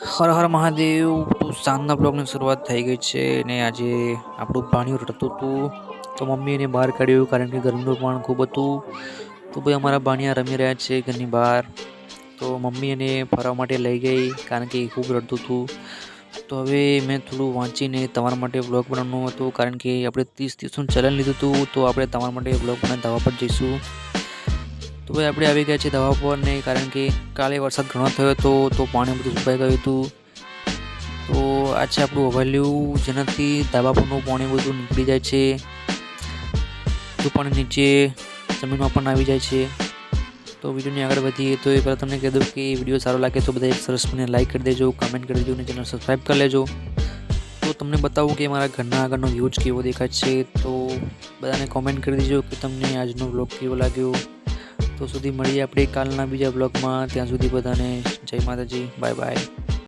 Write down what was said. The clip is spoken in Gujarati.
હર હર મહાદેવ. તો સાંજના બ્લોગની શરૂઆત થઈ ગઈ છે ને આજે આપણું પાણી રડતું હતું તો મમ્મીને બહાર કાઢ્યું કારણ કે ગરમીનું પણ ખૂબ હતું. તો ભાઈ અમારા ભાણિયા રમી રહ્યા છે ઘરની બહાર. તો મમ્મી એને ફરવા માટે લઈ ગઈ કારણ કે ખૂબ રડતું હતું. તો હવે મેં થોડું વાંચીને તમારા માટે બ્લોગ બનાવવાનું હતું કારણ કે આપણે 30-30નું ચલન લીધું હતું. તો આપણે તમારા માટે બ્લોગ બનાવી ધાબા પર જઈશું. તો ભાઈ આપણે આવી ગયા છે ધાબા પર ને કારણ કે કાલે વરસાદ ઘણો થયો હતો તો પાણી બધું સુકાઈ ગયું હતું. તો આ છે આપણું ઓવરલ્યુ જેનાથી ધાબા પરનું પાણી બધું નીકળી જાય છે. બધું પાણી નીચે જમીનમાં પણ આવી જાય છે. તો વિડીયોની આગળ વધીએ તો એ પહેલાં તમને કહી દઉં કે વિડીયો સારો લાગે તો બધા એક સરસ મને લાઈક કરી દેજો, કમેન્ટ કરી દેજો અને ચેનલ સબસ્ક્રાઈબ કરી લેજો. તો તમને બતાવું કે મારા ઘરના આગળનો વ્યૂ જ કેવો દેખાય છે. તો બધાને કોમેન્ટ કરી દેજો કે તમને આજનો બ્લોગ કેવો લાગ્યો. તો સુધી મળીએ આપણે કાલના બીજા બ્લોગમાં. ત્યાં સુધી બધાને જય માતાજી, બાય બાય.